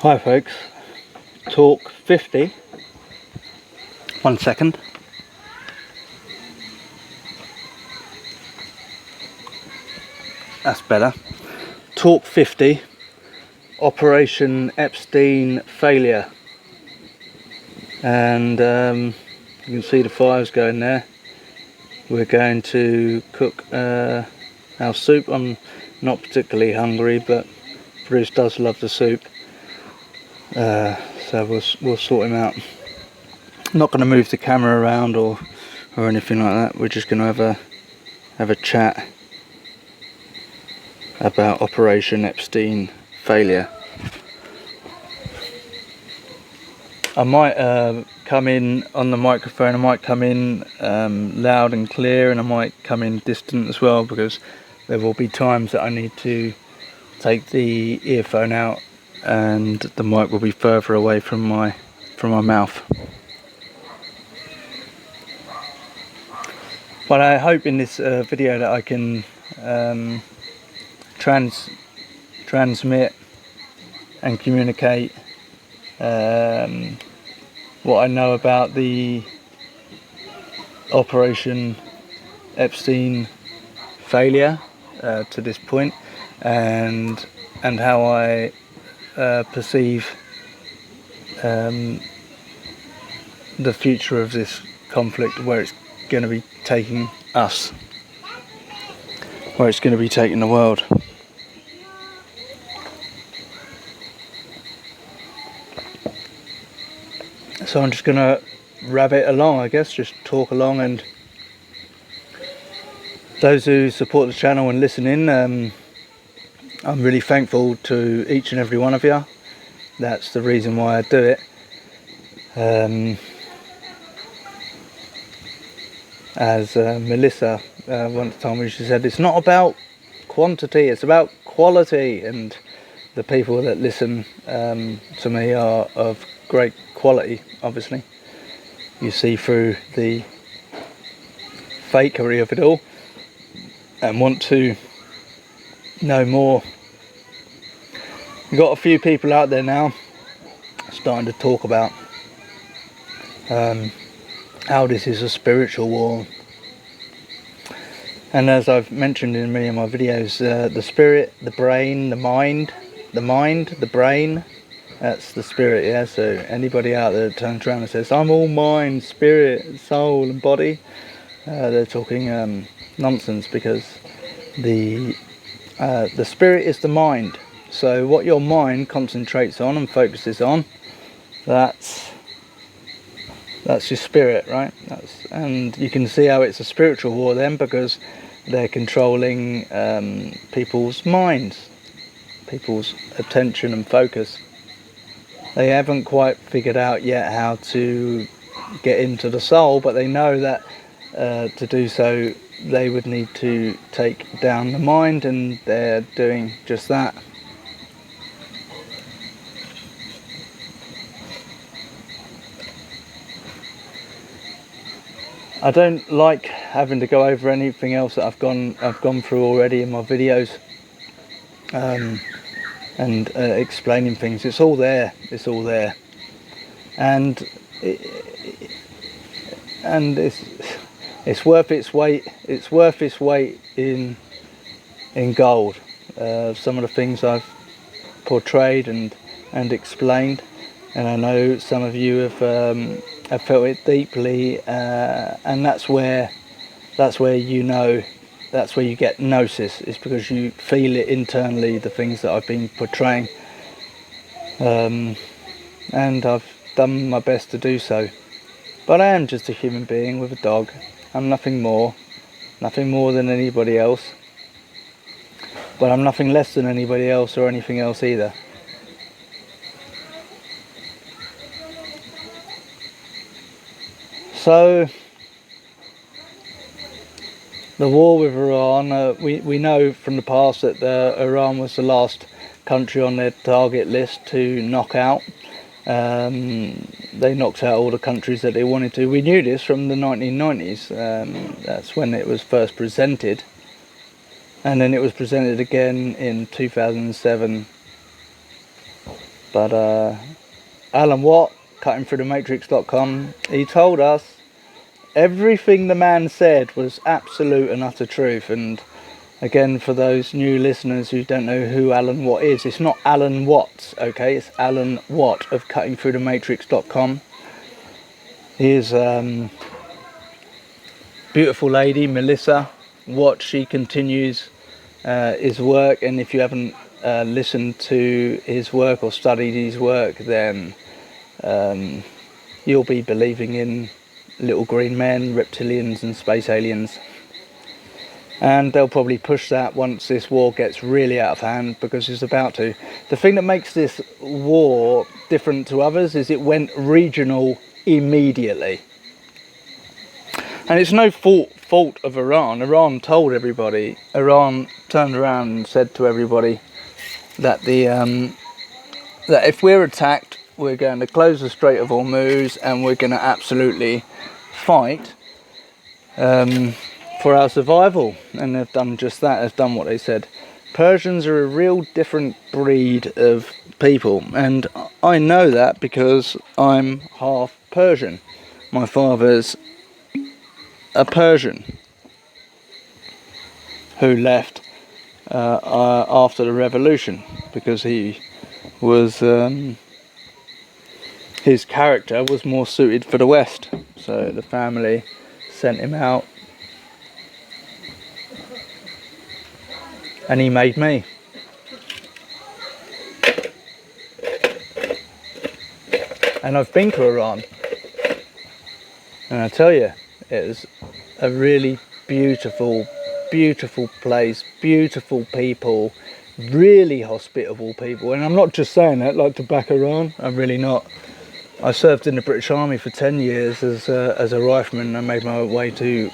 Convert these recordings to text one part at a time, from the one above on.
Hi folks, talk 50. 1 second. That's better. Talk 50. Operation Epstien failure. And you can see the fires going there. We're going to cook our soup. I'm not particularly hungry, but Bruce does love the soup. So we'll sort him out. Not going to move the camera around or anything like that. We're just going to have a chat about Operation Epstien failure. I might come in on the microphone. I might come in loud and clear, and I might come in distant as well, because there will be times that I need to take the earphone out and the mic will be further away from my mouth. But I hope in this video that I can transmit and communicate what I know about the Operation Epstien failure to this point, and how I perceive the future of this conflict, where it's going to be taking us, where it's going to be taking the world. So I'm just going to rabbit along, I guess, just talk along, and those who support the channel and listen in, I'm really thankful to each and every one of you. That's the reason why I do it. As Melissa once told me, she said, it's not about quantity, it's about quality, and the people that listen to me are of great quality. Obviously, you see through the fakery of it all and want to know more. We've got a few people out there now starting to talk about how this is a spiritual war. And as I've mentioned in many of my videos, the spirit, the brain, the mind, the brain, that's the spirit, yeah? So anybody out there that turns around and says, I'm all mind, spirit, soul and body, they're talking nonsense, because the spirit is the mind. So what your mind concentrates on and focuses on, that's your spirit, right? And you can see how it's a spiritual war then, because they're controlling people's minds, people's attention and focus. They haven't quite figured out yet how to get into the soul, but they know that to do so they would need to take down the mind, and they're doing just that. I don't like having to go over anything else that I've gone through already in my videos, and explaining things. It's all there, and it's worth its weight in gold. Some of the things I've portrayed and explained, and I know some of you have felt it deeply, and that's where you know, that's where you get gnosis. It's because you feel it internally, the things that I've been portraying, and I've done my best to do so. But I am just a human being with a dog. I'm nothing more than anybody else, but I'm nothing less than anybody else or anything else either. So the war with Iran, we know from the past that Iran was the last country on their target list to knock out. They knocked out all the countries that they wanted to. We knew this from the 1990s. That's when it was first presented, and then it was presented again in 2007 But Alan Watt, cuttingthroughthematrix.com, he told us everything the man said was absolute and utter truth. And again, for those new listeners who don't know who Alan Watt is, it's not Alan Watts, okay? It's Alan Watt of cuttingthroughthematrix.com. He is beautiful lady, Melissa Watt. She continues his work, and if you haven't listened to his work or studied his work, then you'll be believing in little green men, reptilians and space aliens. And they'll probably push that once this war gets really out of hand, because it's about to. The thing that makes this war different to others is it went regional immediately. And it's no fault of Iran. Iran told everybody, Iran turned around and said to everybody that that if we're attacked, we're going to close the Strait of Hormuz and we're going to absolutely fight for our survival. And they've done just that. They've done what they said. Persians are a real different breed of people, and I know that because I'm half Persian. My father's a Persian who left after the revolution because he was his character was more suited for the West, so the family sent him out and he made me. And I've been to Iran, and I tell you, it was a really beautiful place, beautiful people, really hospitable people. And I'm not just saying that like to back Iran, I'm really not. I served in the British Army for 10 years as a rifleman. I made my way to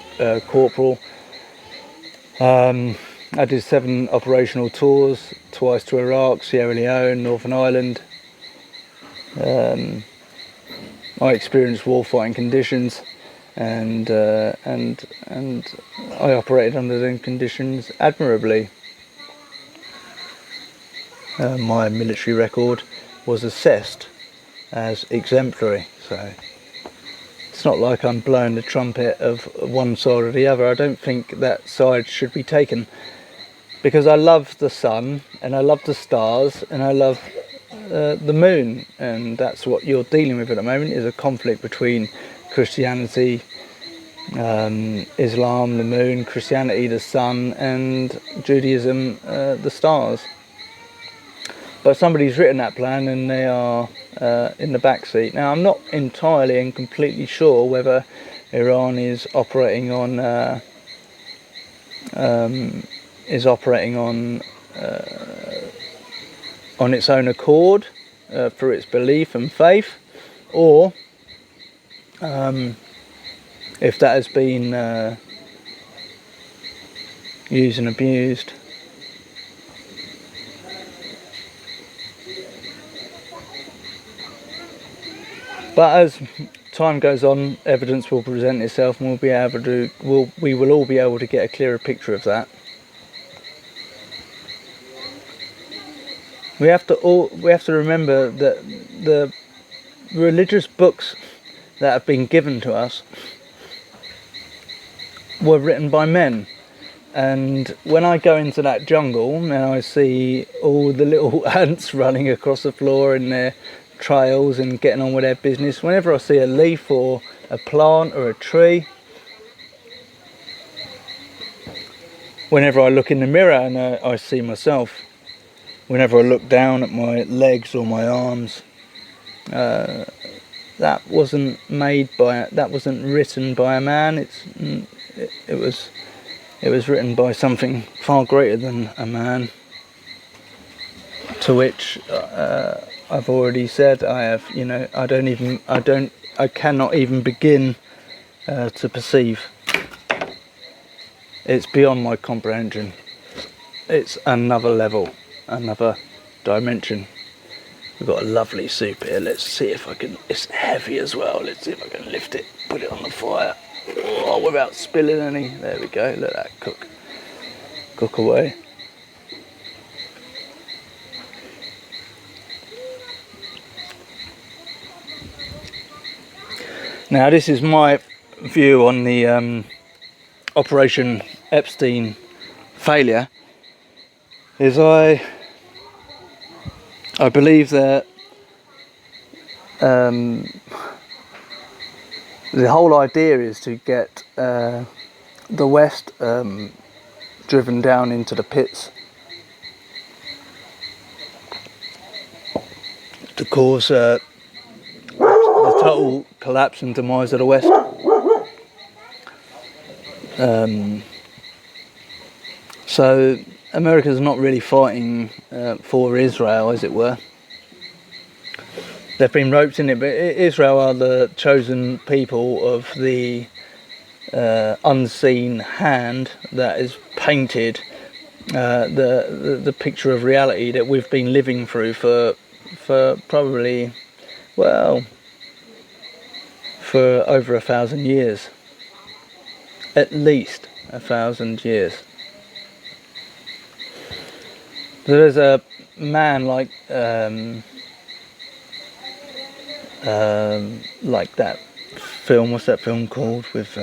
corporal. I did 7 operational tours, twice to Iraq, Sierra Leone, Northern Ireland. I experienced warfighting conditions, and I operated under them conditions admirably. My military record was assessed as exemplary, so it's not like I'm blowing the trumpet of one side or the other. I don't think that side should be taken, because I love the sun and I love the stars and I love the moon, and that's what you're dealing with at the moment, is a conflict between Christianity, Islam, the moon, Christianity, the sun, and Judaism, the stars. But somebody's written that plan and they are in the back seat. Now, I'm not entirely and completely sure whether Iran is operating on its own accord through its belief and faith, or if that has been used and abused. But as time goes on, evidence will present itself, and we will all be able to get a clearer picture of that. We have to remember that the religious books that have been given to us were written by men. And when I go into that jungle and I see all the little ants running across the floor in their trails and getting on with their business, whenever I see a leaf or a plant or a tree, whenever I look in the mirror and I see myself, whenever I look down at my legs or my arms, that wasn't written by a man. It was written by something far greater than a man, to which I've already said I cannot even begin to perceive. It's beyond my comprehension. It's another level, another dimension. We've got a lovely soup here. Let's see if I can. It's heavy as well. Let's see if I can lift it, put it on the fire, without spilling any. There we go. Let that cook away. Now this is my view on the Operation Epstien failure. Is I believe that the whole idea is to get the West driven down into the pits to cause the total collapse and demise of the West. So America's not really fighting for Israel, as it were. They've been roped in it, but Israel are the chosen people of the unseen hand that has painted the picture of reality that we've been living through for probably, well, for over 1,000 years, at least 1,000 years. So there's a man like that film. What's that film called? With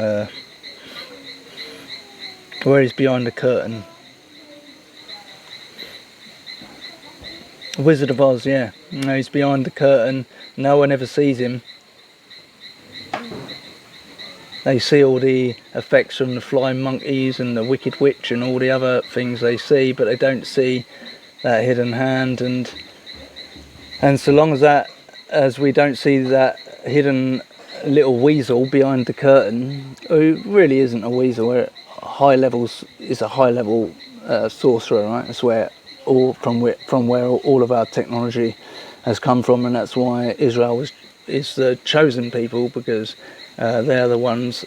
where he's behind the curtain. Wizard of Oz, yeah. No, he's behind the curtain. No one ever sees him. They see all the effects from the flying monkeys and the Wicked Witch and all the other things they see, but they don't see that hidden hand. And so long as we don't see that hidden little weasel behind the curtain, who really isn't a weasel, we're at high levels, is a high level sorcerer, right? That's where from where all of our technology has come from, and that's why Israel is the chosen people, because they are the ones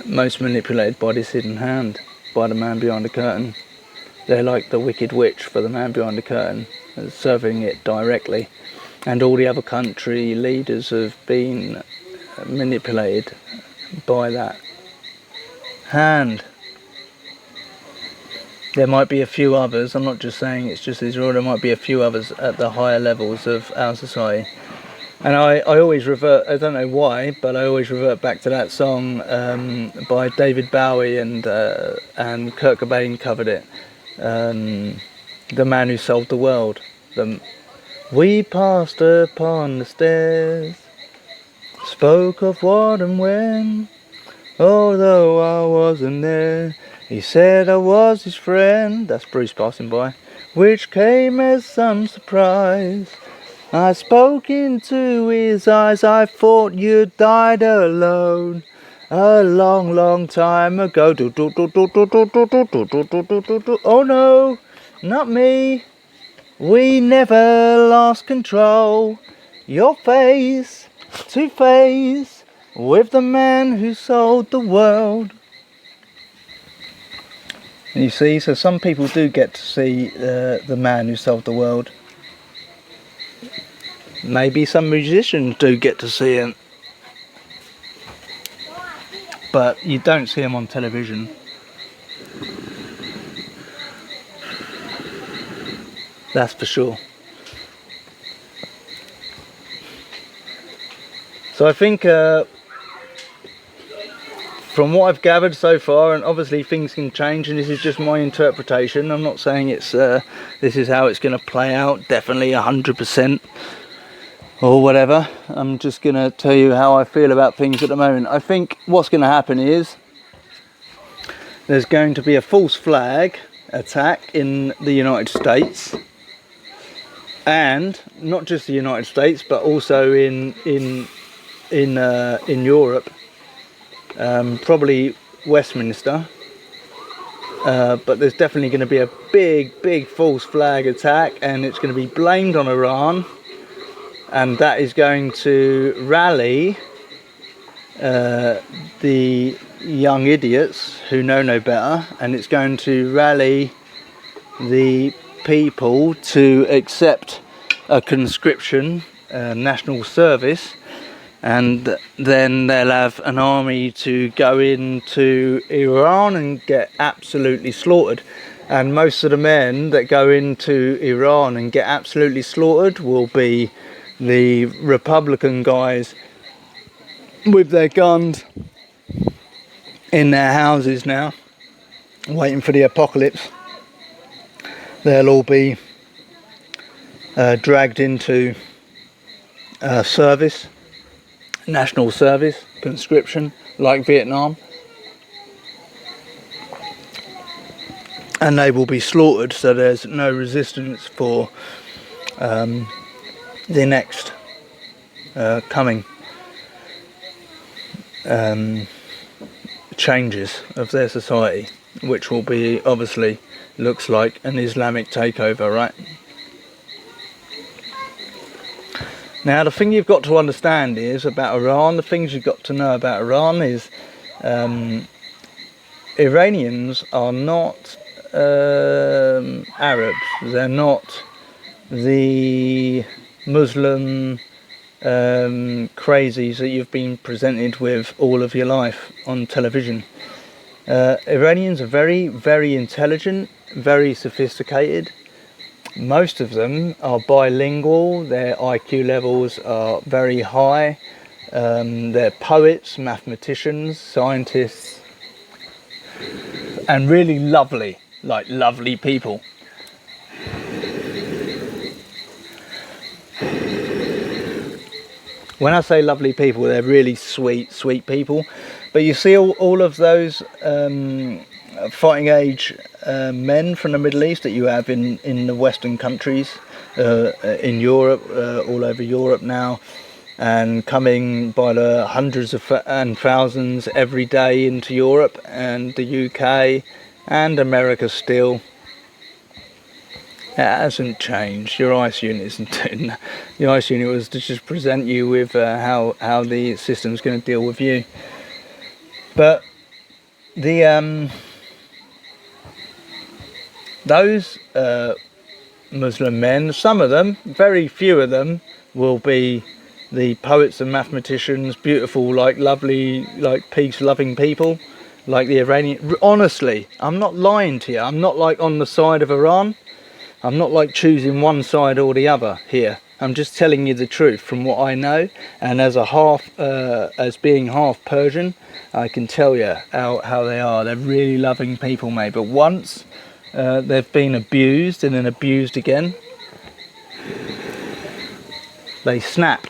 most manipulated by this hidden hand, by the man behind the curtain. They're like the Wicked Witch for the man behind the curtain, serving it directly. And all the other country leaders have been manipulated by that hand. There might be a few others, I'm not just saying it's just Israel, there might be a few others at the higher levels of our society. And I always revert, I don't know why, but I always revert back to that song by David Bowie, and Kurt Cobain covered it. The Man Who Sold the World. We passed upon the stairs, spoke of what and when, although I wasn't there. He said I was his friend, that's Bruce passing by, which came as some surprise. I spoke into his eyes, I thought you died alone a long, long time ago. Oh no, not me. We never lost control. Your face to face with the man who sold the world. You see, so some people do get to see the man who sold the world. Maybe some musicians do get to see him, but you don't see him on television. That's for sure. So I think from what I've gathered so far, and obviously things can change, and this is just my interpretation, I'm not saying it's this is how it's going to play out, definitely 100% or whatever. I'm just going to tell you how I feel about things at the moment. I think what's going to happen is there's going to be a false flag attack in the United States, and not just the United States, but also in Europe, probably Westminster. But there's definitely going to be a big false flag attack, and it's going to be blamed on Iran, and that is going to rally the young idiots who know no better, and it's going to rally the people to accept a conscription, national service, and then they'll have an army to go into Iran and get absolutely slaughtered. And most of the men that go into Iran and get absolutely slaughtered will be the Republican guys with their guns in their houses now, waiting for the apocalypse. They'll all be dragged into service, national service, conscription, like Vietnam, and they will be slaughtered, so there's no resistance for the next coming changes of their society, which will be, obviously, looks like an Islamic takeover, right? Now, the thing you've got to understand is about Iran, the things you've got to know about Iran is Iranians are not Arabs. They're not the Muslim crazies that you've been presented with all of your life on television. Iranians are very, very intelligent, very sophisticated. Most of them are bilingual, their IQ levels are very high, they're poets, mathematicians, scientists, and really lovely, like lovely people. When I say lovely people, they're really sweet, sweet people. But you see all of those fighting age men from the Middle East that you have in the Western countries, in Europe, all over Europe now, and coming by the hundreds and thousands every day into Europe and the UK and America still. It hasn't changed. Your ICE unit isn't doing that. The ICE unit was to just present you with how the system's going to deal with you. But the those Muslim men, some of them, very few of them, will be the poets and mathematicians, beautiful, like lovely, like peace-loving people, like the Iranian. Honestly, I'm not lying to you. I'm not like on the side of Iran. I'm not like choosing one side or the other here. I'm just telling you the truth from what I know, and as a as being half Persian, I can tell you how they are. They're really loving people, mate. But once they've been abused and then abused again, they snap.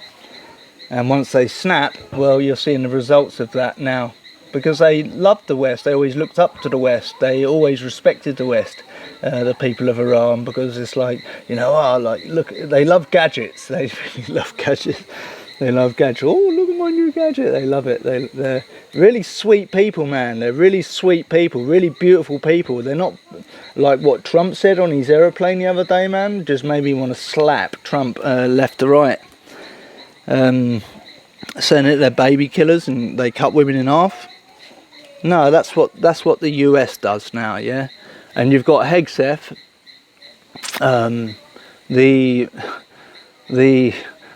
And once they snap, well, you're seeing the results of that now. Because they loved the West, they always looked up to the West, they always respected the West, the people of Iran, because it's like, you know, like, look, they love gadgets, they really love gadgets, they love gadgets, oh, look at my new gadget, they love it, they're really sweet people, man, they're really sweet people, really beautiful people. They're not like what Trump said on his aeroplane the other day, man, just made me want to slap Trump left to right, saying that they're baby killers and they cut women in half. No, that's what the US does now, yeah. And you've got Hegseth, the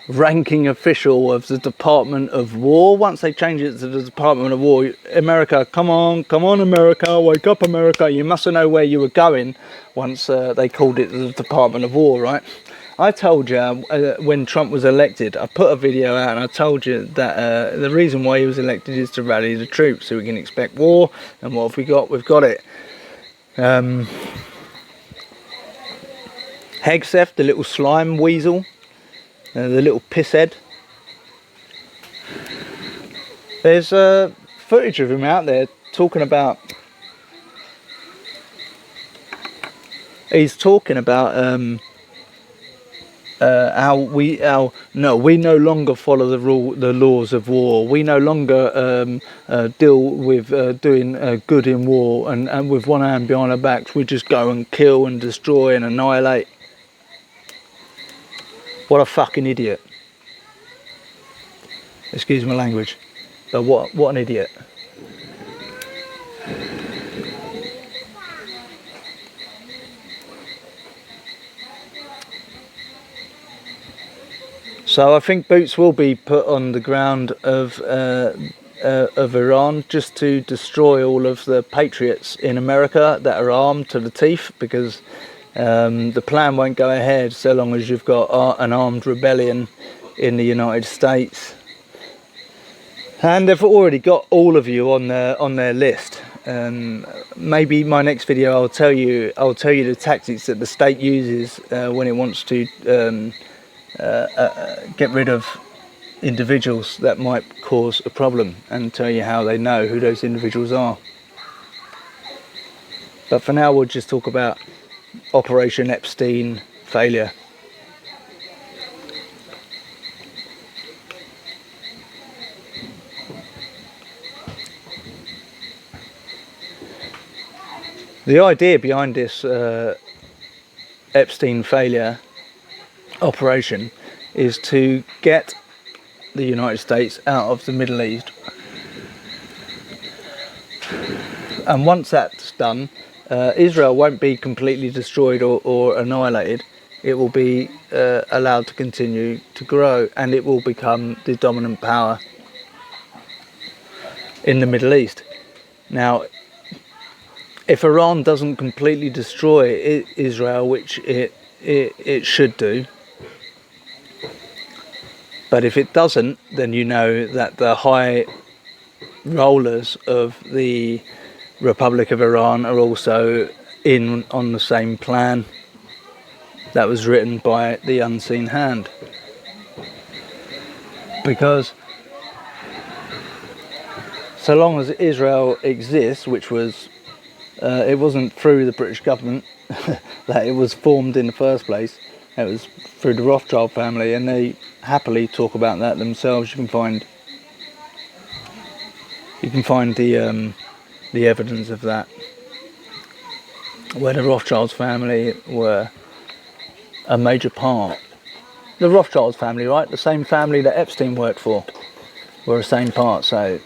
ranking official of the Department of War. Once they change it to the Department of War, America, come on, America, wake up, America. You mustn't know where you were going. Once they called it the Department of War, right? I told you when Trump was elected, I put a video out and I told you that the reason why he was elected is to rally the troops so we can expect war. And what have we got? We've got it. Hegseth, the little slime weasel, the little pisshead. There's footage of him out there talking about. He's talking about how we no longer follow the laws of war. We no longer deal with doing good in war and with one hand behind our backs. We just go and kill and destroy and annihilate. What a fucking idiot! Excuse my language, but what an idiot! So I think boots will be put on the ground of Iran just to destroy all of the patriots in America that are armed to the teeth, because the plan won't go ahead so long as you've got an armed rebellion in the United States. And they've already got all of you on their list. Maybe my next video I'll tell you the tactics that the state uses when it wants to get rid of individuals that might cause a problem, and tell you how they know who those individuals are. But for now we'll just talk about Operation Epstien failure. The idea behind this Epstien failure operation is to get the United States out of the Middle East. And once that's done, Israel won't be completely destroyed or annihilated. It will be allowed to continue to grow, and it will become the dominant power in the Middle East. Now, if Iran doesn't completely destroy Israel, which it should do, but if it doesn't, then you know that the high rollers of the Republic of Iran are also in on the same plan that was written by the unseen hand. Because so long as Israel exists, which was it wasn't through the British government that it was formed in the first place. It was through the Rothschild family, and they happily talk about that themselves. You can find the evidence of that, where the Rothschilds family were a major part. The Rothschilds family, right? The same family that Epstein worked for, were the same part. So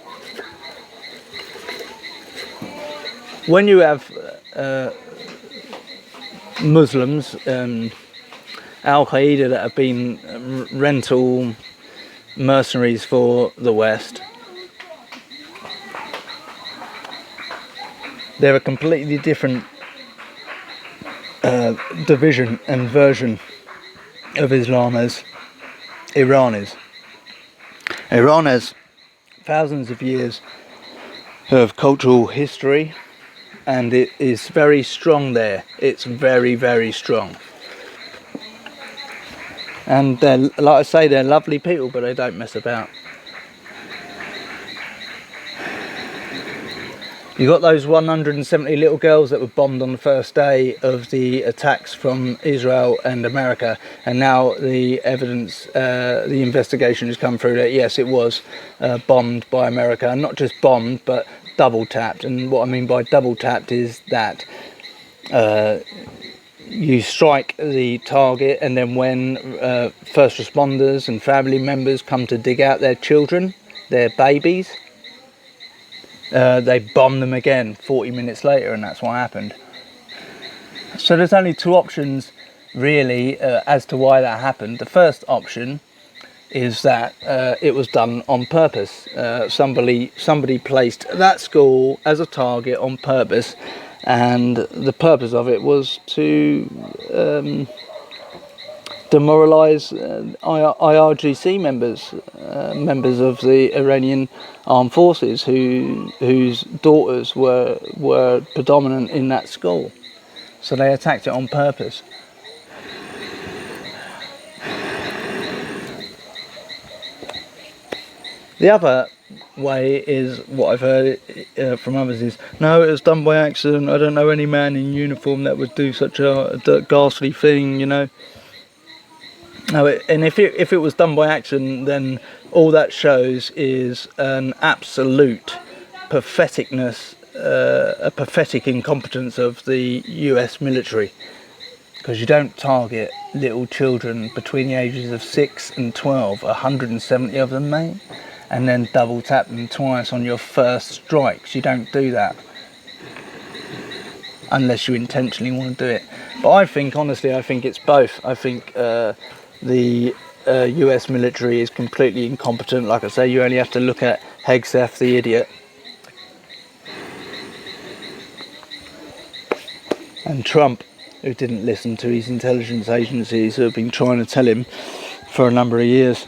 when you have Muslims, Al-Qaeda, that have been rental mercenaries for the West, they're a completely different division and version of Islam as Iran is. Iran has thousands of years of cultural history, and it is very strong there. It's very, very strong. And they're, like I say, they're lovely people, but they don't mess about. You got those 170 little girls that were bombed on the first day of the attacks from Israel and America, and now the evidence, the investigation has come through that yes, it was bombed by America, and not just bombed, but double tapped. And what I mean by double tapped is that you strike the target, and then when first responders and family members come to dig out their children, their babies, they bomb them again 40 minutes later, and that's what happened. So there's only two options really as to why that happened. The first option is that it was done on purpose. Somebody placed that school as a target on purpose, and the purpose of it was to demoralise IRGC members of the Iranian armed forces, whose daughters were predominant in that school. So they attacked it on purpose. The other way is what I've heard from others is, no, it was done by accident. I don't know any man in uniform that would do such a ghastly thing, you know. No, and if it was done by accident, then all that shows is an absolute patheticness, a pathetic incompetence of the US military. Because you don't target little children between the ages of 6 and 12, 170 of them, mate, and then double tap them twice on your first strikes. You don't do that unless you intentionally want to do it. But I think, honestly, I think it's both. I think the US military is completely incompetent. Like I say, you only have to look at Hegseth, the idiot, and Trump, who didn't listen to his intelligence agencies, who have been trying to tell him for a number of years.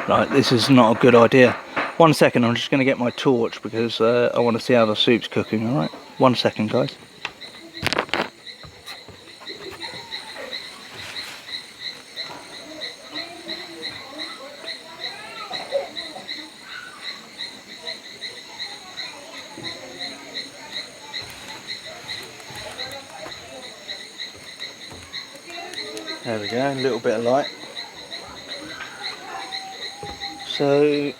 Right, this is not a good idea. 1 second, I'm just going to get my torch because I want to see how the soup's cooking, alright? 1 second, guys. There we go, a little bit of light. So, I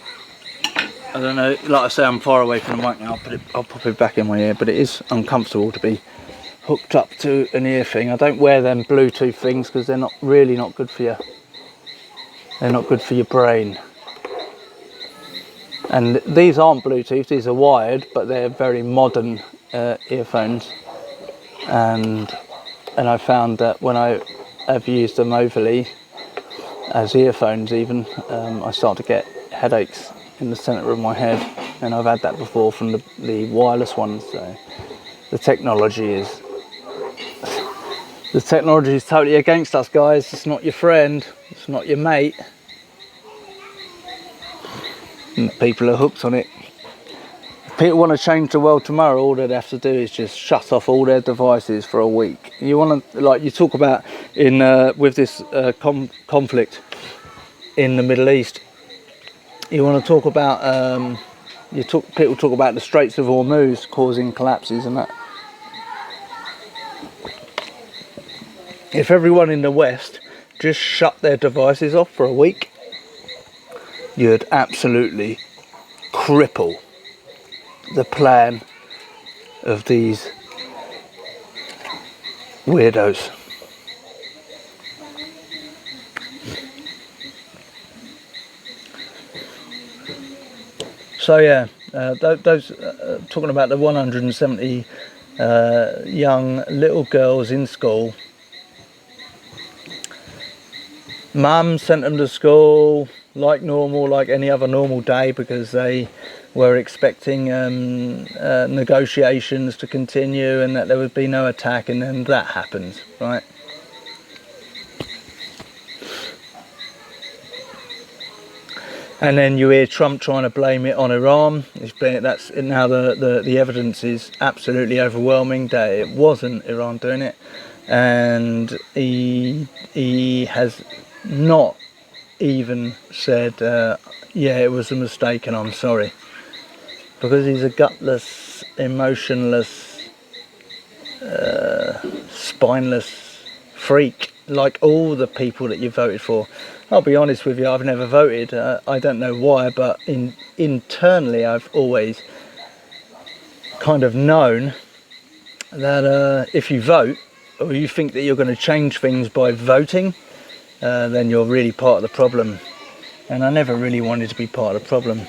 don't know, like I say, I'm far away from the mic now. I'll pop it back in my ear, but it is uncomfortable to be hooked up to an ear thing. I don't wear them Bluetooth things because they're really not good for you. They're not good for your brain. And these aren't Bluetooth, these are wired, but they're very modern earphones. And I found that when I have used them overly, as earphones even, I start to get headaches in the centre of my head, and I've had that before from the wireless ones. So the technology is totally against us, guys. It's not your friend, it's not your mate, and people are hooked on it. If people want to change the world tomorrow, all they'd have to do is just shut off all their devices for a week. You want to, like you talk about in with this conflict in the Middle East, you want to talk about people talk about the Straits of Hormuz causing collapses and that. If everyone in the West just shut their devices off for a week, you'd absolutely cripple the plan of these weirdos. So yeah, those talking about the 170 young little girls in school. Mum sent them to school like normal, like any other normal day, because they were expecting negotiations to continue and that there would be no attack, and then that happens, right? And then you hear Trump trying to blame it on Iran. That's now the evidence is absolutely overwhelming that it wasn't Iran doing it, and he has not even said, yeah, it was a mistake and I'm sorry, because he's a gutless, emotionless, spineless freak, like all the people that you voted for. I'll be honest with you, I've never voted. I don't know why, but internally I've always kind of known that if you vote, or you think that you're going to change things by voting, then you're really part of the problem. And I never really wanted to be part of the problem.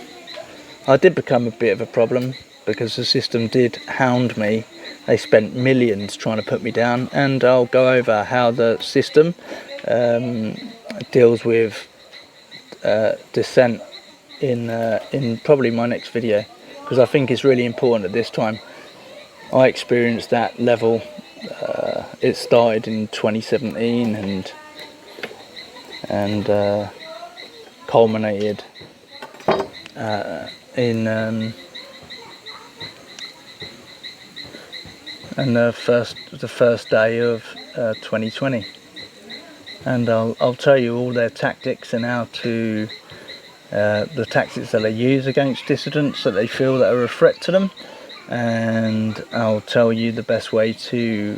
I did become a bit of a problem because the system did hound me. They spent millions trying to put me down, and I'll go over how the system deals with dissent in probably my next video, because I think it's really important at this time. I experienced that level. It started in 2017 and culminated in the first day of 2020. And I'll tell you all their tactics and how to the tactics that they use against dissidents that they feel that are a threat to them, and I'll tell you the best way to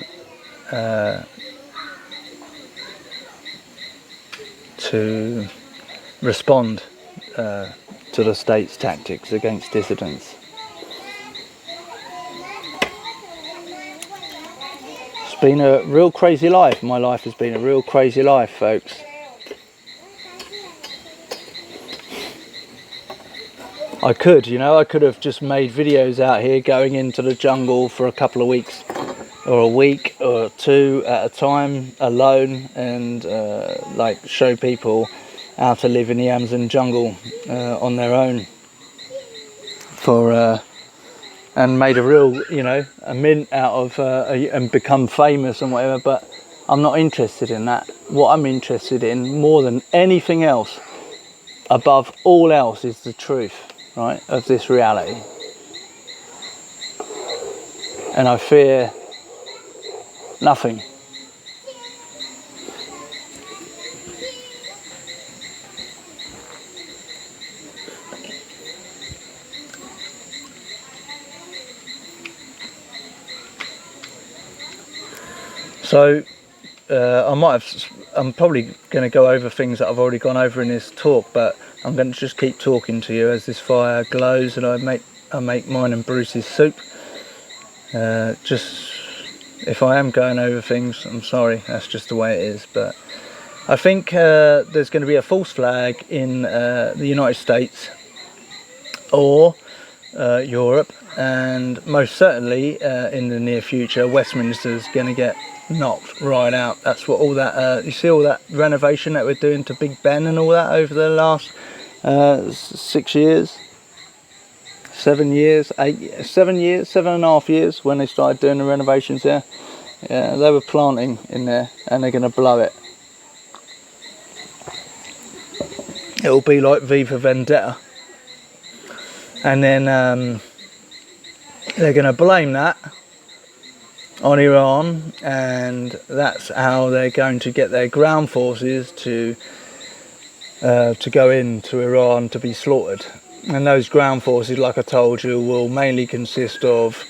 respond to the state's tactics against dissidents. It's been a real crazy life. My life has been a real crazy life, folks. I could have just made videos out here going into the jungle for a couple of weeks, or a week or two at a time alone, and like show people how to live in the Amazon jungle on their own and made a real, a mint out of and become famous and whatever. But I'm not interested in that. What I'm interested in more than anything else above all else is the truth, right, of this reality. And I fear nothing. So I'm probably going to go over things that I've already gone over in this talk, but I'm going to just keep talking to you as this fire glows, and I make mine and Bruce's soup. Just if I am going over things, I'm sorry, that's just the way it is. But I think there's going to be a false flag in the United States or Europe, and most certainly in the near future Westminster's going to get knocked right out. That's what all that you see, all that renovation that we're doing to Big Ben and all that over the last 6 years, 7 years, 7 years, 7.5 years, when they started doing the renovations there. Yeah, they were planting in there, and they're going to blow it. It'll be like V for Vendetta, and then they're going to blame that on Iran, and that's how they're going to get their ground forces to go into Iran to be slaughtered. And those ground forces, like I told you, will mainly consist of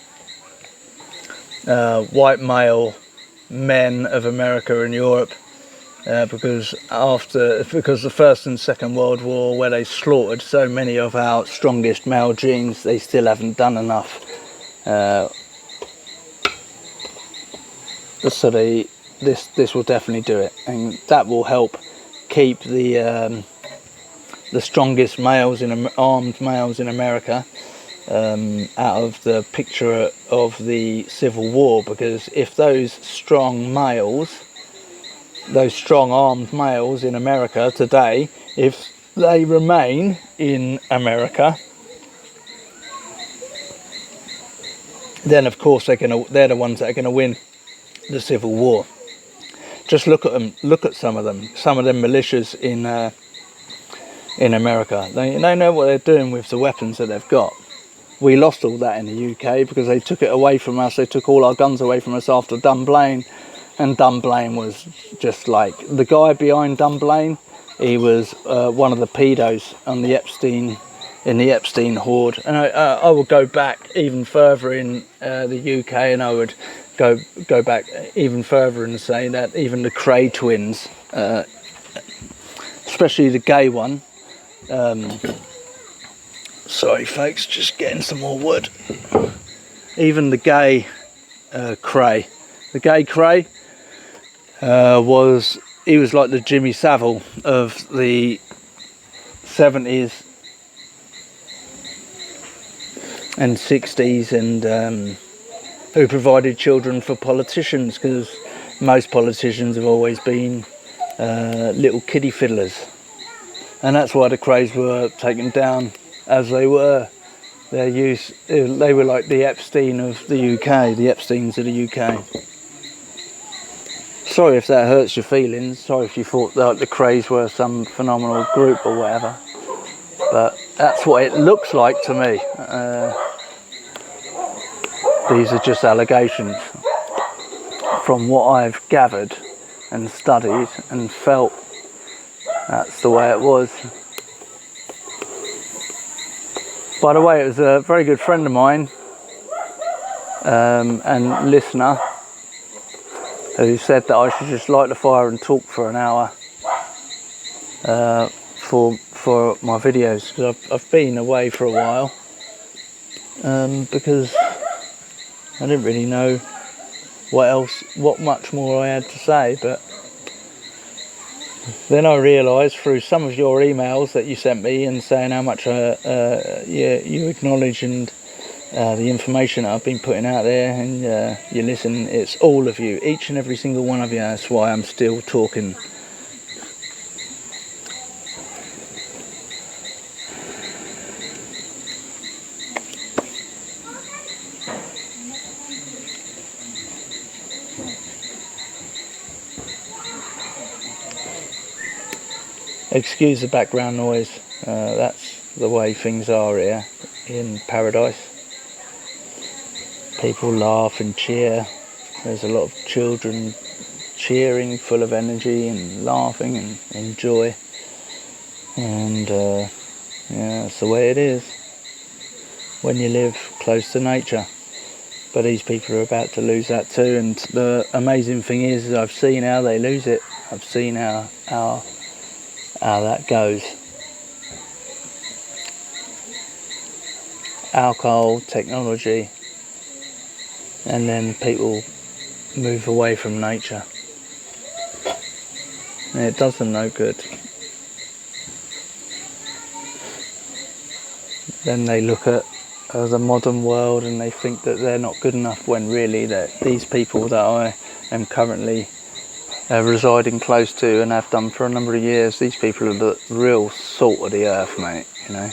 white male men of America and Europe, because the First and Second World War, where they slaughtered so many of our strongest male genes, they still haven't done enough. So this will definitely do it, and that will help keep the strongest males armed males in America out of the picture of the Civil War, because if those strong armed males in America today, if they remain in America, then of course they're the ones that are going to win the Civil War. Just look at them. Look at some of them militias in America. They know what they're doing with the weapons that they've got. We lost all that in the UK because they took it away from us. They took all our guns away from us after Dunblane, and Dunblane was just like the guy behind Dunblane. He was one of the pedos on the Epstein horde, and I would go back even further in the UK, and I would go back even further and say that even the Cray twins, especially the gay one, sorry folks, just getting some more wood. Even the gay Cray, was like the Jimmy Savile of the 70s and 60s, and who provided children for politicians, because most politicians have always been little kiddie fiddlers, and that's why the Krays were taken down as they were. They were like the Epstein of the UK, the Epsteins of the UK. Sorry if that hurts your feelings, sorry if you thought that the Krays were some phenomenal group or whatever, but that's what it looks like to me. These are just allegations from what I've gathered and studied and felt. That's the way it was. By the way, it was a very good friend of mine and listener who said that I should just light the fire and talk for an hour for my videos, because I've been away for a while because I didn't really know what much more I had to say. But then I realised through some of your emails that you sent me and saying how much you acknowledge and the information that I've been putting out there, and you listen, it's all of you, each and every single one of you. That's why I'm still talking. Excuse the background noise. That's the way things are here in paradise. People laugh and cheer. There's a lot of children cheering, full of energy and laughing and joy. And yeah, that's the way it is when you live close to nature. But these people are about to lose that too, and the amazing thing is I've seen how they lose it. I've seen how that goes. Alcohol, technology, and then people move away from nature. And it does them no good. Then they look at the modern world and they think that they're not good enough, when really that these people that I am currently residing close to and have done for a number of years, these people are the real salt of the earth, mate, you know.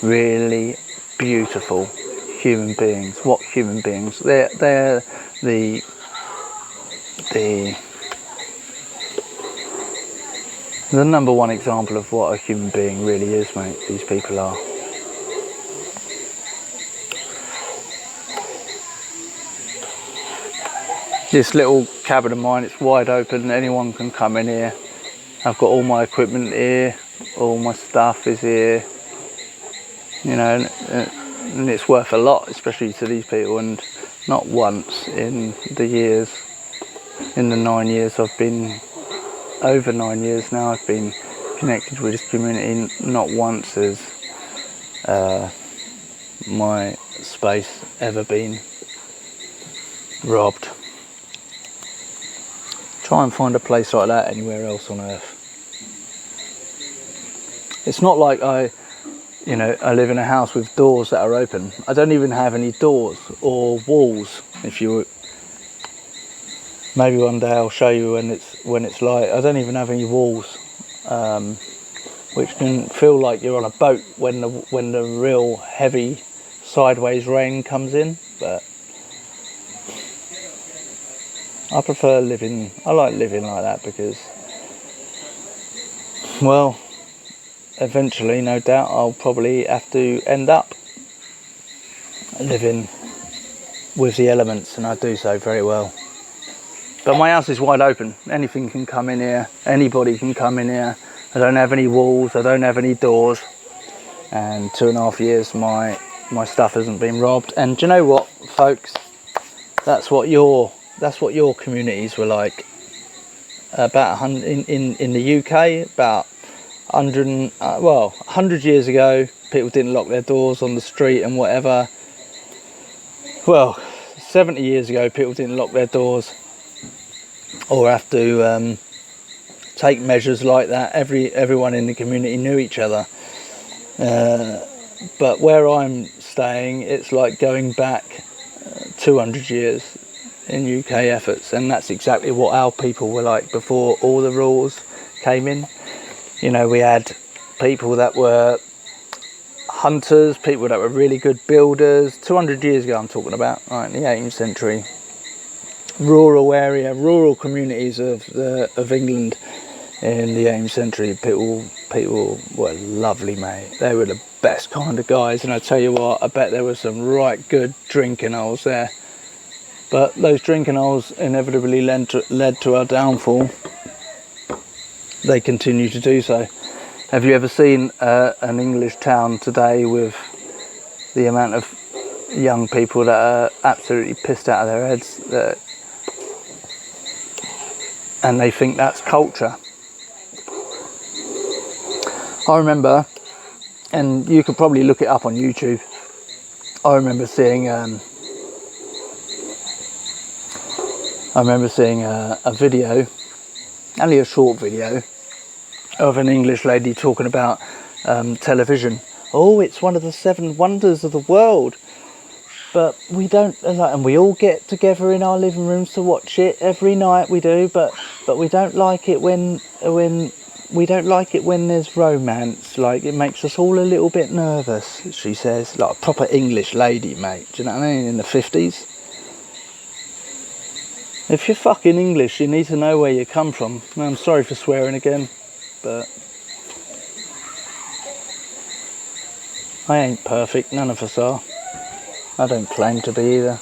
Really beautiful human beings. What human beings? They're the number one example of what a human being really is, mate. These people are. This little cabin of mine, it's wide open, anyone can come in here. I've got all my equipment here, all my stuff is here, you know, and it's worth a lot, especially to these people. And not once in the 9 years I've been, over 9 years now, I've been connected with this community, not once has my space ever been robbed. Try and find a place like that anywhere else on earth. It's not like I live in a house with doors that are open. I don't even have any doors or walls. Maybe one day I'll show you when it's light. I don't even have any walls, which can feel like you're on a boat when the real heavy sideways rain comes in. But I like living like that because, well, eventually, no doubt, I'll probably have to end up living with the elements, and I do so very well. But my house is wide open. Anything can come in here. Anybody can come in here. I don't have any walls. I don't have any doors. And 2.5 years, my stuff hasn't been robbed. And do you know what, folks? That's what your communities were like. About 100 in the UK, about 100 years ago, people didn't lock their doors on the street and whatever. Well, 70 years ago, people didn't lock their doors or have to take measures like that. Everyone in the community knew each other. But where I'm staying, it's like going back 200 years in UK efforts, and that's exactly what our people were like before all the rules came in. You know, we had people that were hunters, people that were really good builders. 200 years ago I'm talking about, right, in the 18th century. Rural communities of England in the 18th century. People were lovely, mate. They were the best kind of guys, and I tell you what, I bet there was some right good drinking holes there. But those drinking holes inevitably led to our downfall. They continue to do so. Have you ever seen an English town today with the amount of young people that are absolutely pissed out of their heads, and they think that's culture? I remember, and you could probably look it up on YouTube, I remember seeing a video, only a short video, of an English lady talking about television. Oh, it's one of the 7 wonders of the world, but we don't, and we all get together in our living rooms to watch it every night. We do, but we don't like it when there's romance. Like, it makes us all a little bit nervous, she says. Like a proper English lady, mate. Do you know what I mean? In the 50s. If you're fucking English, you need to know where you come from. I'm sorry for swearing again, but I ain't perfect, none of us are. I don't claim to be either.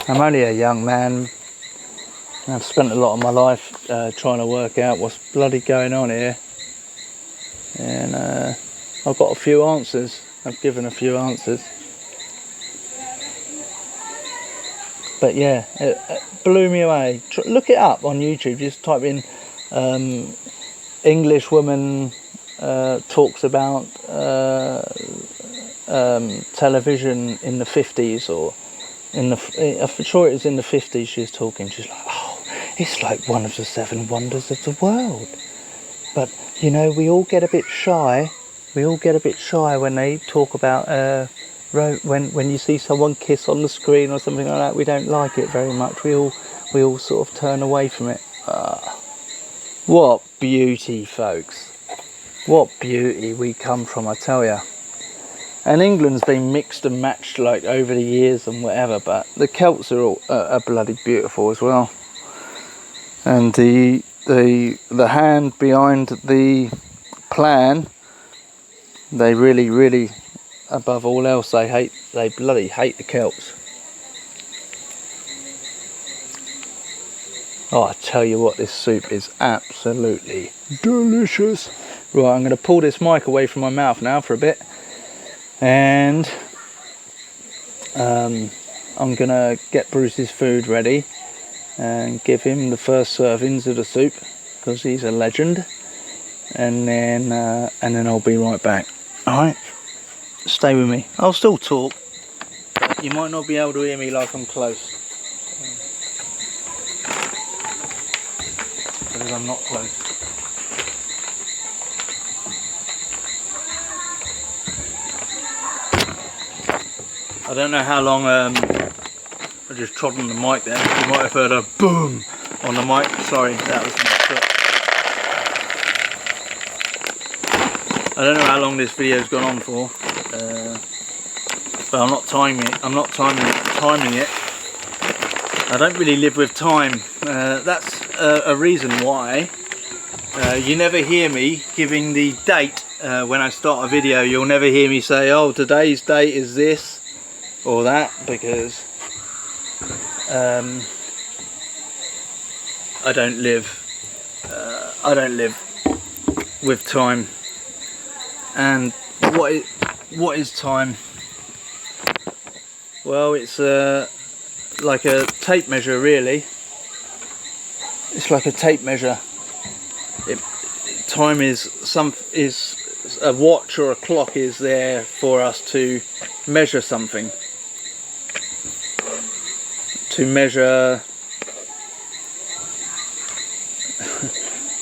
I'm only a young man. I've spent a lot of my life trying to work out what's bloody going on here. And I've got a few answers. I've given a few answers. But yeah, it blew me away. Look it up on YouTube. Just type in English woman talks about television in the 50s, or I'm sure it was in the 50s she was talking. She's like, oh, it's like one of the 7 wonders of the world. But, you know, we all get a bit shy. We all get a bit shy when they talk about, when you see someone kiss on the screen or something like that. We don't like it very much. We all sort of turn away from it. What beauty, folks. What beauty we come from, I tell ya. And England's been mixed and matched like over the years and whatever, but the Celts are all are bloody beautiful as well. And the hand behind the plan, they really, above all else, they bloody hate the Celts. Oh, I tell you what, this soup is absolutely delicious. Right, I'm going to pull this mic away from my mouth now for a bit, and I'm going to get Bruce's food ready and give him the first servings of the soup, because he's a legend, and then I'll be right back. Alright, stay with me. I'll still talk, but you might not be able to hear me like I'm close, because I'm not close. I don't know how long I just trod on the mic there. You might have heard a boom on the mic. Sorry, that was my foot. I don't know how long this video's gone on for, but I'm not timing it. Timing it. I don't really live with time. That's a reason why you never hear me giving the date when I start a video. You'll never hear me say, "Oh, today's date is this or that," because I don't live with time. And what is time? Well, it's like a tape measure, really. It's like a tape measure. Time is a watch or a clock is there for us to measure something. To measure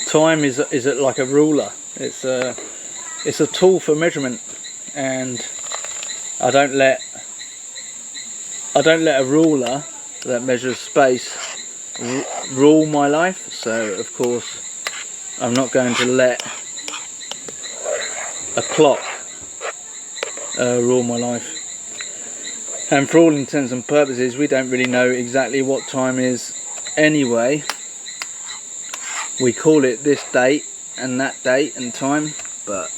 time is like a ruler. It's a tool for measurement, and I don't let a ruler that measures space rule my life. So of course I'm not going to let a clock rule my life. And for all intents and purposes, we don't really know exactly what time is anyway. We call it this date and that date and time, but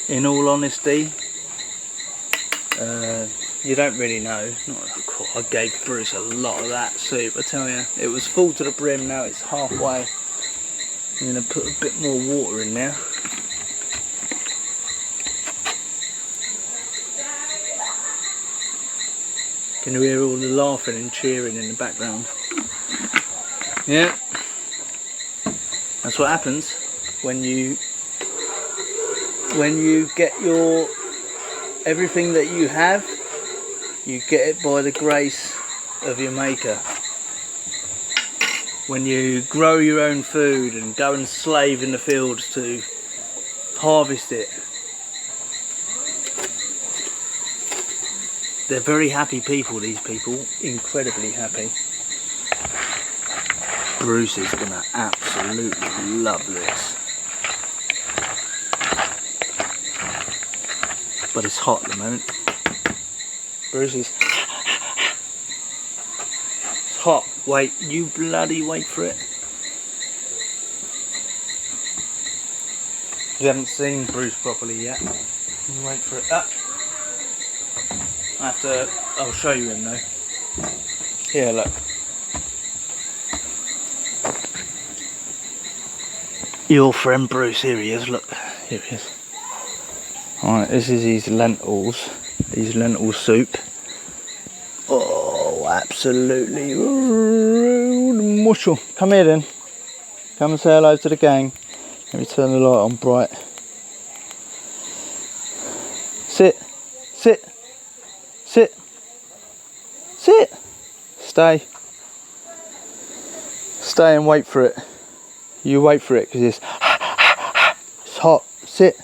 in all honesty, you don't really know. I gave Bruce a lot of that soup, I tell you. It was full to the brim, now it's halfway. I'm going to put a bit more water in there. Can you hear all the laughing and cheering in the background? Yeah, that's what happens when you get your everything that you have. You get it by the grace of your maker. When you grow your own food and go and slave in the fields to harvest it, they're very happy people, these people, incredibly happy. Bruce is gonna absolutely love this. But it's hot at the moment. Bruce is... It's hot. Wait, you bloody wait for it. You haven't seen Bruce properly yet. Wait for it. I'll show you him though. Yeah, look. Your friend Bruce, here he is, look. Here he is. Alright, this is his lentils. His lentil soup. Oh, absolutely mushel. Come here then. Come and say hello to the gang. Let me turn the light on bright. Sit. Sit. Sit. Sit. Stay. Stay and wait for it. You wait for it because it's hot. Sit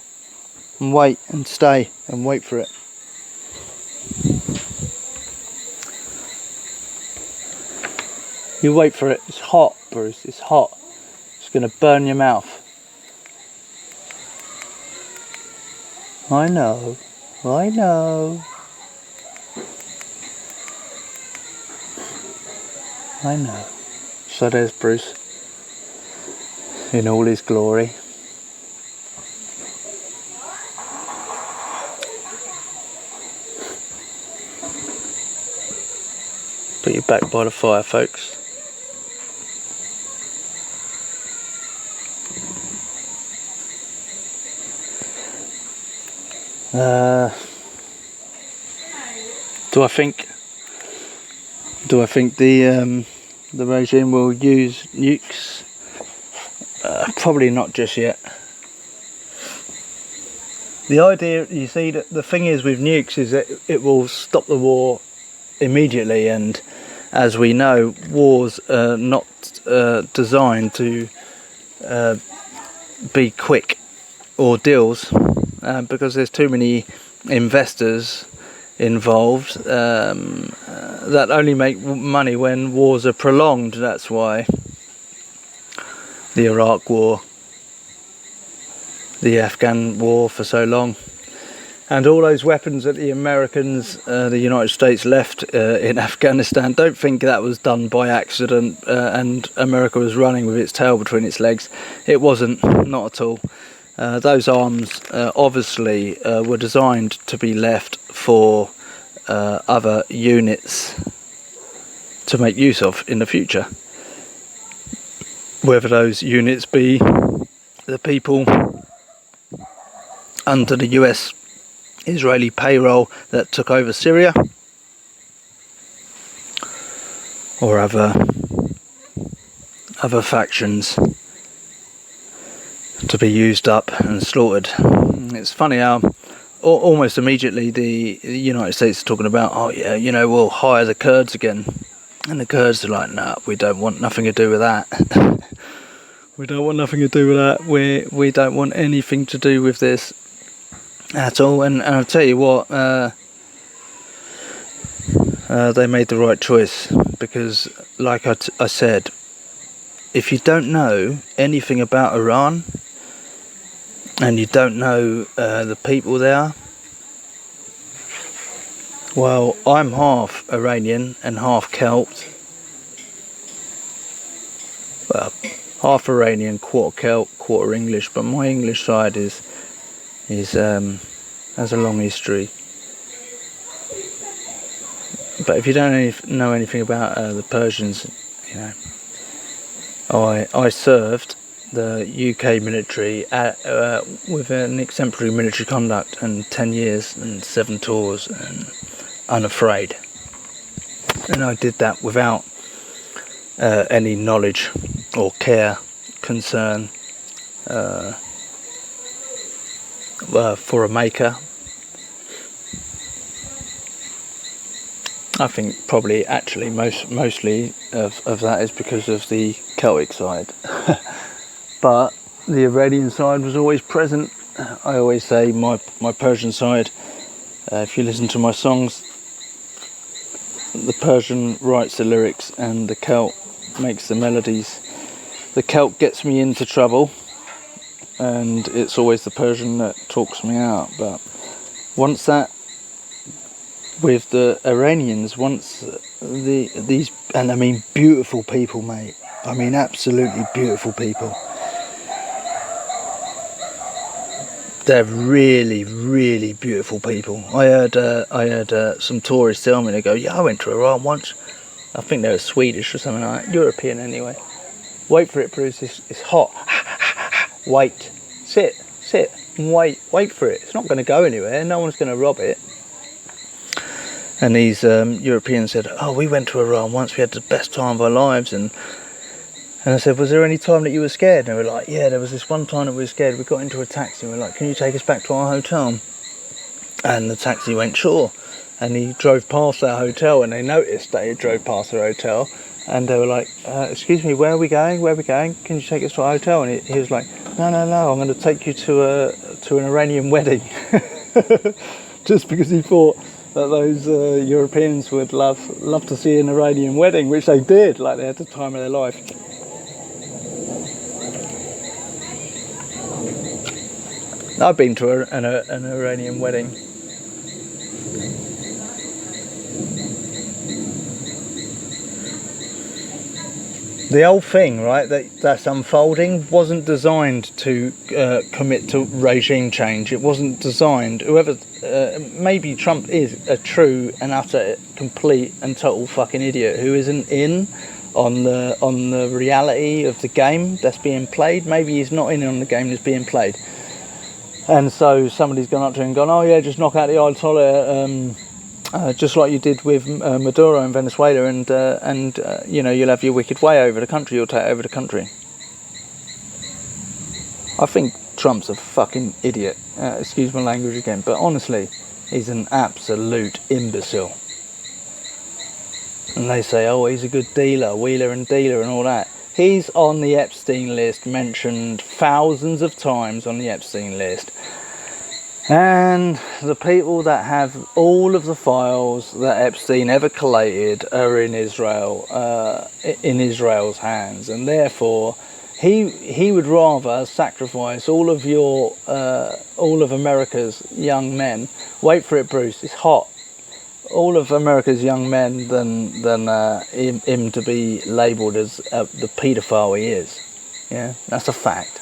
and wait and stay and wait for it. You wait for it. It's hot, Bruce. It's hot. It's going to burn your mouth. I know. I know. I know. So there's Bruce in all his glory. Put you back by the fire, folks. Do I think the regime will use nukes? Probably not just yet. The idea, you see, that the thing is with nukes is that it will stop the war immediately, and as we know, wars are not designed to be quick ordeals because there's too many investors involved that only make money when wars are prolonged. That's why the Iraq war, the Afghan war for so long, and all those weapons that the Americans, the United States left in Afghanistan, don't think that was done by accident and America was running with its tail between its legs. It wasn't, not at all. Those arms obviously were designed to be left for other units to make use of in the future. Whether those units be the people under the US Israeli payroll that took over Syria, or other factions to be used up and slaughtered. It's funny how almost immediately the United States are talking about, oh yeah, you know, we'll hire the Kurds again, and the Kurds are like, no, we don't want nothing to do with that. We don't want nothing to do with that. We don't want anything to do with this at all. And I'll tell you what, they made the right choice, because like I said, if you don't know anything about Iran and you don't know the people there, well, I'm half Iranian and half Celt. Well, half Iranian, quarter Celt, quarter English, but my English side has a long history. But if you don't know anything about the Persians, you know, I served the UK military with an exemplary military conduct and 10 years and 7 tours and unafraid. And I did that without any knowledge or care, concern for a maker. I think probably actually mostly of that is because of the Celtic side. But the Iranian side was always present. I always say my Persian side, if you listen to my songs, the Persian writes the lyrics and the Celt makes the melodies. The Celt gets me into trouble and it's always the Persian that talks me out. But once that, with the Iranians, once these, and I mean beautiful people, mate, I mean absolutely beautiful people, They're really, really beautiful people. I heard some tourists tell me, they go, yeah, I went to Iran once. I think they were Swedish or something like that. European anyway. Wait for it, Bruce. It's hot. Wait. Sit, and wait for it. It's not going to go anywhere. No one's going to rob it. And these Europeans said, oh, we went to Iran once. We had the best time of our lives. And I said, was there any time that you were scared? And they were like, yeah, there was this one time that we were scared. We got into a taxi and we were like, can you take us back to our hotel? And the taxi went, sure. And he drove past our hotel, and they noticed that he drove past their hotel. And they were like, excuse me, where are we going? Where are we going? Can you take us to our hotel? And he was like, no, I'm going to take you to an Iranian wedding. Just because he thought that those Europeans would love to see an Iranian wedding, which they did. Like, they had the time of their life. I've been to an Iranian wedding. The whole thing, right, that's unfolding wasn't designed to commit to regime change. It wasn't designed. Whoever, maybe Trump is a true and utter, complete and total fucking idiot who isn't in on the reality of the game that's being played. Maybe he's not in on the game that's being played. And so somebody's gone up to him and gone, oh yeah, just knock out the Ayatollah, just like you did with Maduro in Venezuela, and you know, you'll have your wicked way over the country, you'll take over the country. I think Trump's a fucking idiot, excuse my language again, but honestly, he's an absolute imbecile. And they say, oh, he's a good dealer, wheeler and dealer and all that. He's on the Epstein list, mentioned thousands of times on the Epstein list. And the people that have all of the files that Epstein ever collated are in Israel, in Israel's hands, and therefore he would rather sacrifice all of America's young men. Wait for it, Bruce. It's hot. All of America's young men than him to be labelled as the paedophile he is. Yeah, that's a fact.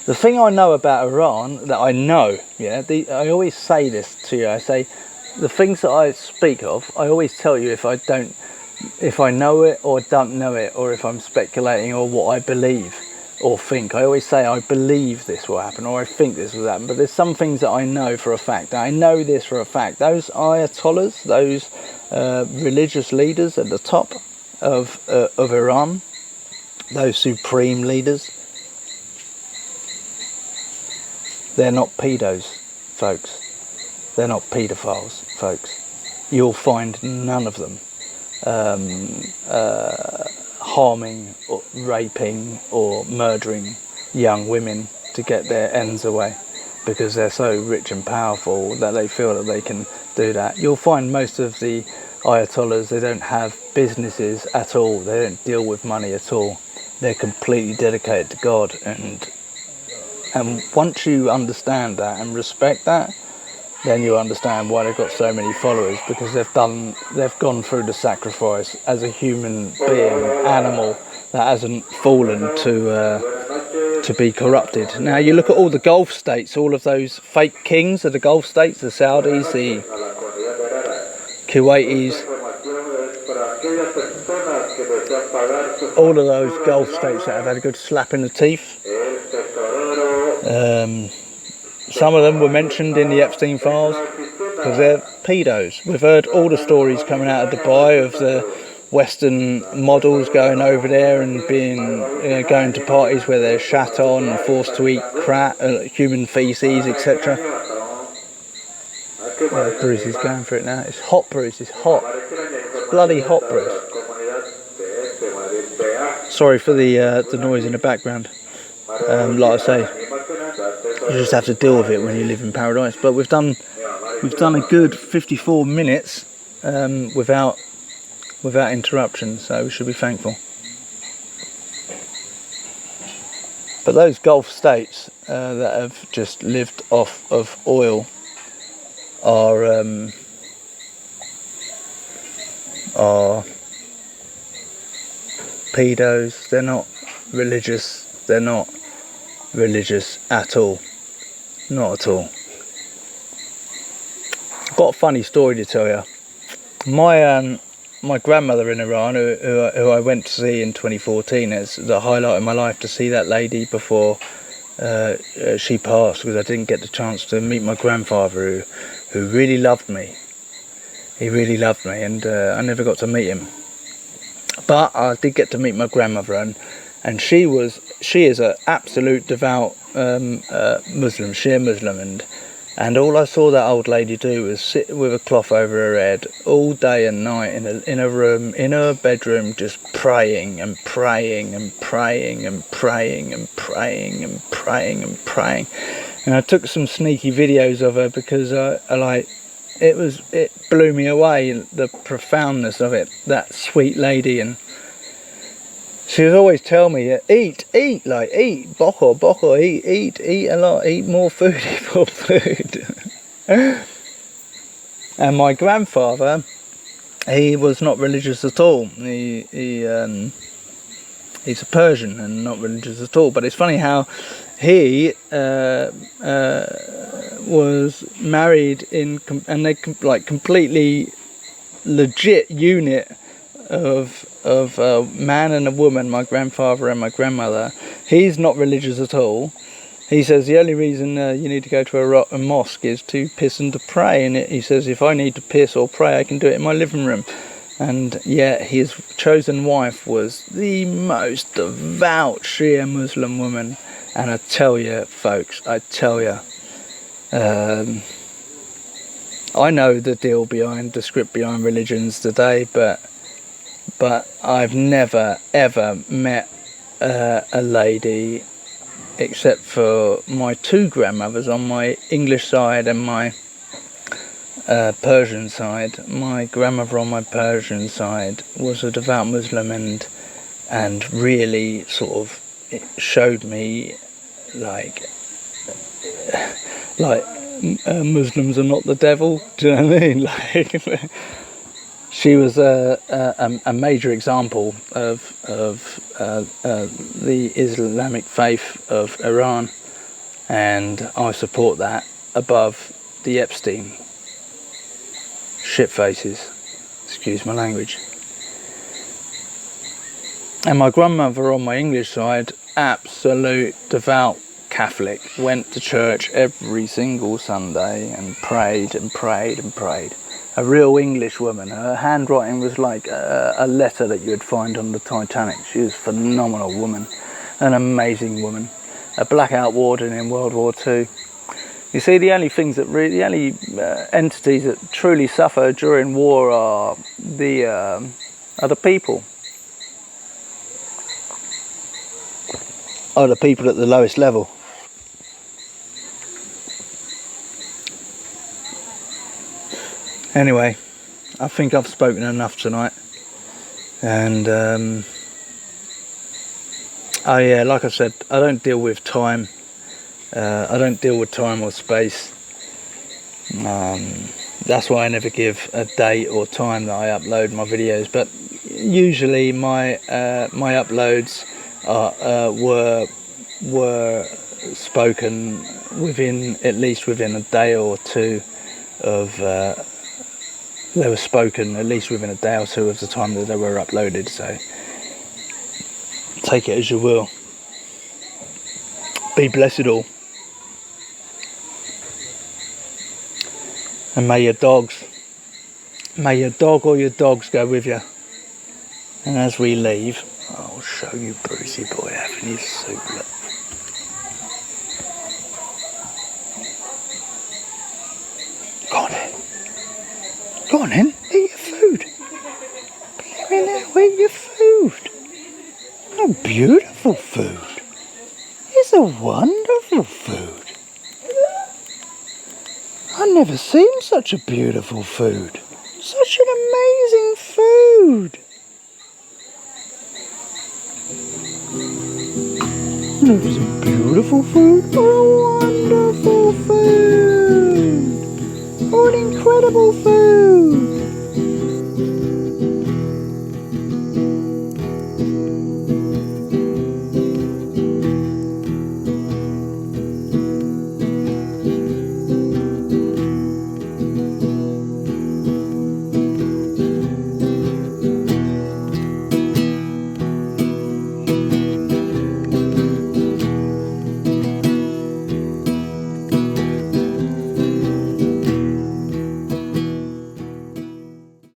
The thing I know about Iran, that I know, yeah, I always say this to you, I say, the things that I speak of, I always tell you if I know it or don't know it, or if I'm speculating or what I believe or think. I always say I believe this will happen, or I think this will happen, but there's some things that I know for a fact. I know this for a fact. Those ayatollahs, those religious leaders at the top of Iran, those supreme leaders, they're not pedos, folks. They're not paedophiles, folks. You'll find none of them harming or raping or murdering young women to get their ends away, because they're so rich and powerful that they feel that they can do that. You'll find most of the ayatollahs, they don't have businesses at all. They don't deal with money at all. They're completely dedicated to God, and once you understand that and respect that, then you understand why they've got so many followers, because they've gone through the sacrifice as a human being, animal that hasn't fallen to be corrupted. Now you look at all the Gulf states, all of those fake kings of the Gulf states, the Saudis, the Kuwaitis, all of those Gulf states that have had a good slap in the teeth. Some of them were mentioned in the Epstein files because they're pedos. We've heard all the stories coming out of Dubai of the Western models going over there and being going to parties where they're shat on and forced to eat crap, human feces, etc. Bruce is going for it now. It's hot, Bruce. It's hot. It's bloody hot, Bruce. Sorry for the noise in the background. Like I say, you just have to deal with it when you live in paradise. But we've done a good 54 minutes without interruption, so we should be thankful. But those Gulf states that have just lived off of oil are pedos. They're not religious. They're not religious at all. not at all. Got a funny story to tell you. My grandmother in Iran, who I went to see in 2014, it's the highlight of my life to see that lady before she passed, because I didn't get the chance to meet my grandfather, who really loved me. He really loved me, and I never got to meet him. But I did get to meet my grandmother, and she is an absolute devout Muslim, Shia Muslim, and all I saw that old lady do was sit with a cloth over her head all day and night in a room, in her bedroom, just praying and praying and praying and praying and praying and praying and praying. And I took some sneaky videos of her because it blew me away, the profoundness of it, that sweet lady. And she would always tell me, eat, boko, eat a lot, eat more food, eat more food. And my grandfather, he was not religious at all. He's a Persian and not religious at all. But it's funny how he was married and they completely legit unit of a man and a woman, my grandfather and my grandmother. He's not religious at all. He says the only reason you need to go to a mosque is to piss and to pray, and he says if I need to piss or pray, I can do it in my living room. And yet his chosen wife was the most devout Shia Muslim woman. And I tell you, folks, I know the deal behind the script behind religions today, but I've never ever met a lady, except for my two grandmothers on my English side and my Persian side. My grandmother on my Persian side was a devout Muslim and really sort of it showed me like Muslims are not the devil. Do you know what I mean? Like she was a major example of the Islamic faith of Iran, and I support that above the Epstien shitfaces. Excuse my language. And my grandmother on my English side, absolute devout Catholic, went to church every single Sunday and prayed and prayed and prayed. A real English woman. Her handwriting was like a letter that you'd find on the Titanic. She was a phenomenal woman, an amazing woman. A blackout warden in World War II. You see, the only entities that truly suffer during war are the people. Are the people at the lowest level. Anyway, I think I've spoken enough tonight, and like I said, I don't deal with time. I don't deal with time or space. That's why I never give a date or time that I upload my videos. But usually my uploads were spoken at least within a day or two of. They were spoken at least within a day or two of the time that they were uploaded. So take it as you will. Be blessed all. And may your dog or your dogs go with you. And as we leave, I'll show you Brucey boy having his soup. Look. Go on then. Go on then, eat your food. Blimey now, eat your food. Oh, beautiful food. It's a wonderful food. I've never seen such a beautiful food. Such an amazing food. Look, it's a beautiful food. What a wonderful food. What incredible food.